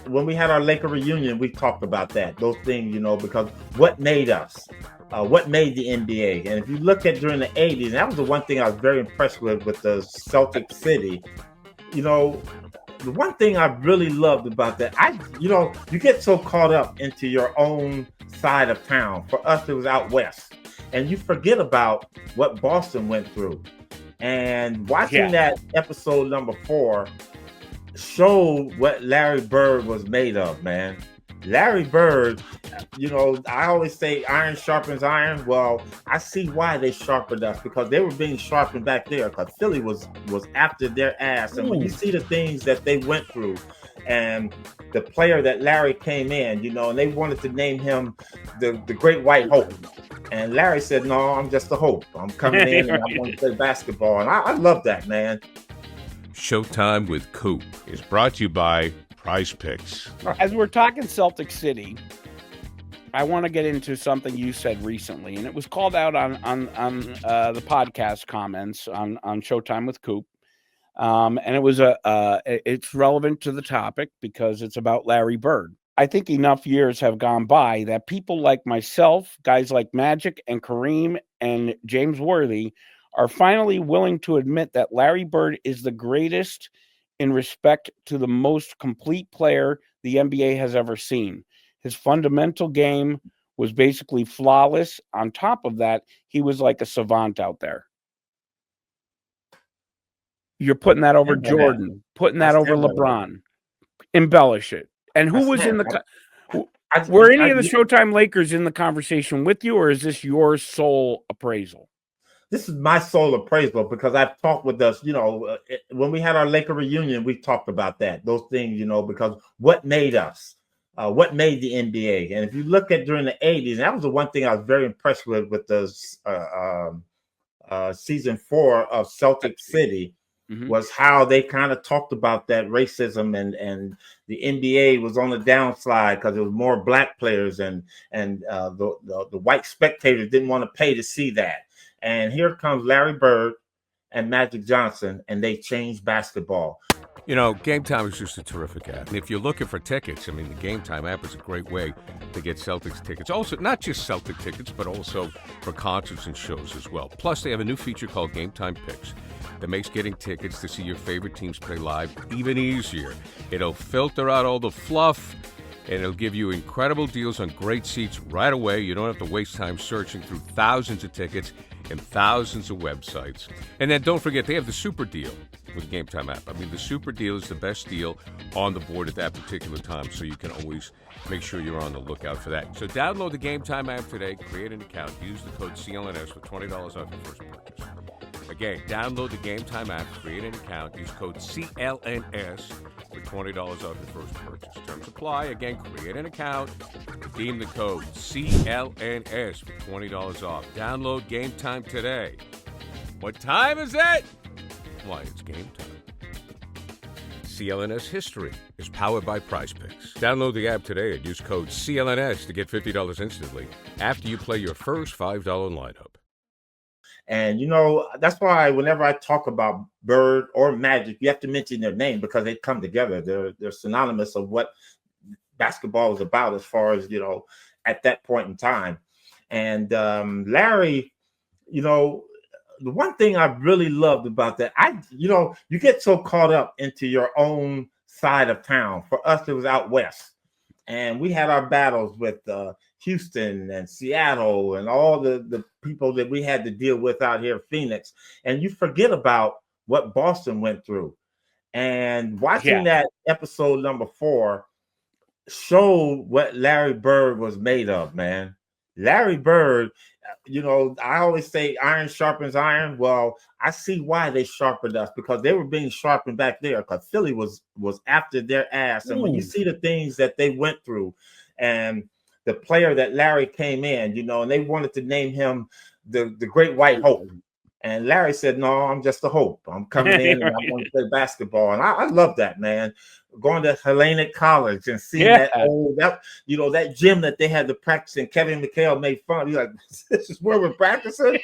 when we had our Laker reunion, we talked about that, those things, because what made us, what made the NBA. And if you look at during the 80s, and that was the one thing I was very impressed with the Celtic City, the one thing I really loved about that, you get so caught up into your own side of town. For us, it was out west, and you forget about what Boston went through. And watching that episode number 4 showed what Larry Bird was made of, man. Larry Bird, I always say iron sharpens iron. Well, I see why they sharpened us, because they were being sharpened back there, because Philly was after their ass. And when you see the things that they went through, and the player that Larry came in, and they wanted to name him the Great White Hope. And Larry said, no, I'm just a hope. I'm coming in and I want to play basketball. And I love that, man. Showtime with Coop is brought to you by Prize Picks. As we're talking Celtic City, I want to get into something you said recently, and it was called out on the podcast comments on Showtime with Coop. And it was it's relevant to the topic because it's about Larry Bird. I think enough years have gone by that people like myself, guys like Magic and Kareem and James Worthy, are finally willing to admit that Larry Bird is the greatest in respect to the most complete player the NBA has ever seen. His fundamental game was basically flawless. On top of that, he was like a savant out there. You're putting that over Jordan, putting that over LeBron. Embellish it. And who was in the... Were any of the Showtime Lakers in the conversation with you, or is this your sole appraisal? This is my sole appraisal, because I've talked with us, when we had our Laker reunion, we talked about that, those things, because what made us, what made the NBA. And if you look at during the 80s, and that was the one thing I was very impressed with the season 4 of Celtic City, was how they kind of talked about that racism, and the NBA was on the downslide because there was more black players, and the white spectators didn't want to pay to see that. And here comes Larry Bird and Magic Johnson, and they changed basketball. Game Time is just a terrific app. And if you're looking for tickets, the Game Time app is a great way to get Celtics tickets. Also, not just Celtic tickets, but also for concerts and shows as well. Plus, they have a new feature called Game Time Picks that makes getting tickets to see your favorite teams play live even easier. It'll filter out all the fluff, and it'll give you incredible deals on great seats right away. You don't have to waste time searching through thousands of tickets and thousands of websites. And then don't forget, they have the super deal with the Game Time app. The super deal is the best deal on the board at that particular time, so you can always make sure you're on the lookout for that. So download the Game Time app today, create an account, use the code CLNS for $20 off your first purchase. Again, download the Game Time app, create an account, use code CLNS for $20 off your first purchase. Terms apply. Again, create an account, redeem the code CLNS for $20 off. Download Game Time today. What time is it? Why, it's game time. CLNS History is powered by Prize Picks. Download the app today and use code CLNS to get $50 instantly after you play your first $5 lineup. And, that's why whenever I talk about Bird or Magic, you have to mention their name, because they come together. They're synonymous of what basketball is about, as far as, at that point in time. And Larry, the one thing I really loved about that, you get so caught up into your own side of town. For us, it was out west. And we had our battles with Houston and Seattle and all the people that we had to deal with out here in Phoenix. And you forget about what Boston went through. And watching that episode number 4 showed what Larry Bird was made of, man. Larry Bird, I always say iron sharpens iron. Well, I see why they sharpened us, because they were being sharpened back there, because Philly was after their ass. And when you see the things that they went through, and the player that Larry came in, and they wanted to name him the Great White Hope. And Larry said, no, I'm just a hope. I'm coming in and I want to play basketball. And I love that, man. Going to Hellenic College and seeing that gym that they had to practice in. Kevin McHale made fun. He's like, this is where we're practicing?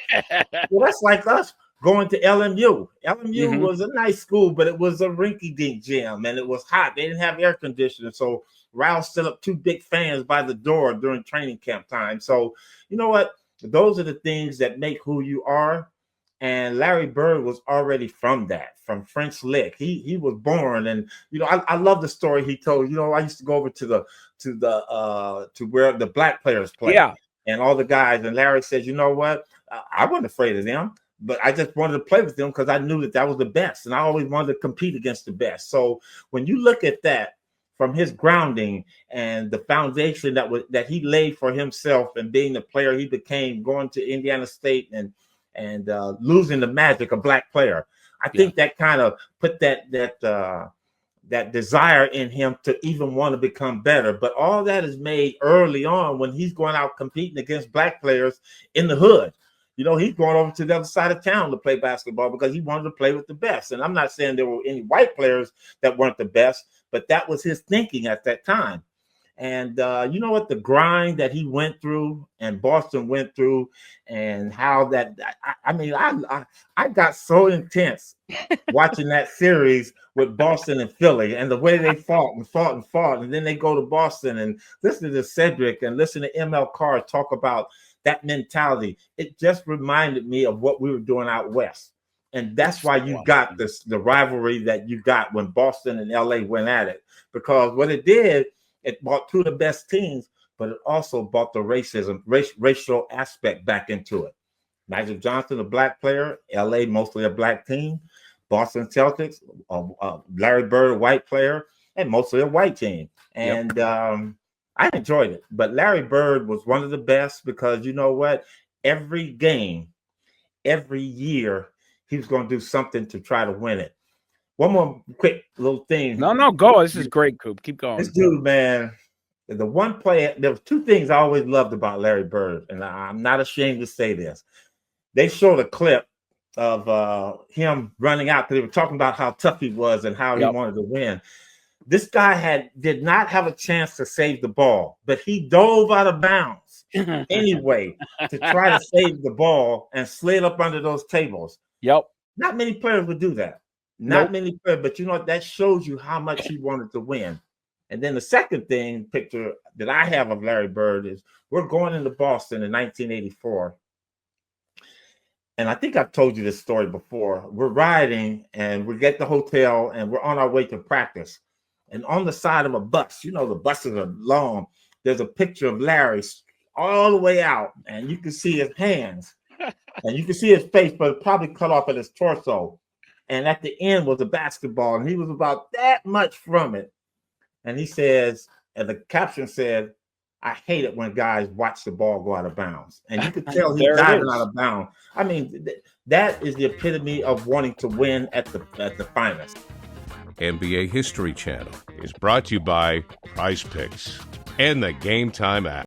Well, that's like us going to LMU. LMU Mhm. was a nice school, but it was a rinky-dink gym, and it was hot. They didn't have air conditioning, so Ralph set up two big fans by the door during training camp time. So, you know what? Those are the things that make who you are. And Larry Bird was already from that, from French Lick. He was born, and I love the story he told. I used to go over to where the black players play, Yeah. and all the guys. And Larry says, you know what? I wasn't afraid of them, but I just wanted to play with them because I knew that was the best, and I always wanted to compete against the best. So when you look at that from his grounding and the foundation that he laid for himself and being the player he became, going to Indiana State and losing the magic of black player, I think that kind of put that desire in him to even want to become better. But all that is made early on when he's going out competing against black players in the hood. He's going over to the other side of town to play basketball because he wanted to play with the best. And I'm not saying there were any white players that weren't the best, but that was his thinking at that time. And you know what? The grind that he went through and Boston went through, and how that I got so intense watching that series with Boston and Philly, and the way they fought and fought and fought, and then they go to Boston and listen to Cedric and listen to ML Carr talk about that mentality. It just reminded me of what we were doing out west. And that's why you got the rivalry that you got when Boston and LA went at it, because what it did, it brought two of the best teams, but it also brought the racial aspect back into it. Magic Johnson, a black player, LA, mostly a black team, Boston Celtics, Larry Bird, a white player, and mostly a white team. And I enjoyed it. But Larry Bird was one of the best because you know what? Every game, every year, he was going to do something to try to win it. One more quick little thing. No, go. This is great, Coop. Keep going. This dude, man, the one play, there was two things I always loved about Larry Bird, and I'm not ashamed to say this. They showed a clip of him running out because they were talking about how tough he was and how he wanted to win. This guy did not have a chance to save the ball, but he dove out of bounds anyway to try to save the ball and slid up under those tables. Yep. Not many players would do that. Not many players, but you know what? That shows you how much he wanted to win. And then the second picture that I have of Larry Bird is we're going into Boston in 1984. And I think I've told you this story before. We're riding and we get the hotel and we're on our way to practice. And on the side of a bus, the buses are long. There's a picture of Larry all the way out, and you can see his hands and you can see his face, but it probably cut off at his torso. And at the end was a basketball, and he was about that much from it. And he says, and the caption said, I hate it when guys watch the ball go out of bounds. And you could tell he's diving out of bounds. I mean, that is the epitome of wanting to win at the finest. NBA History Channel is brought to you by Prize Picks and the Game Time app.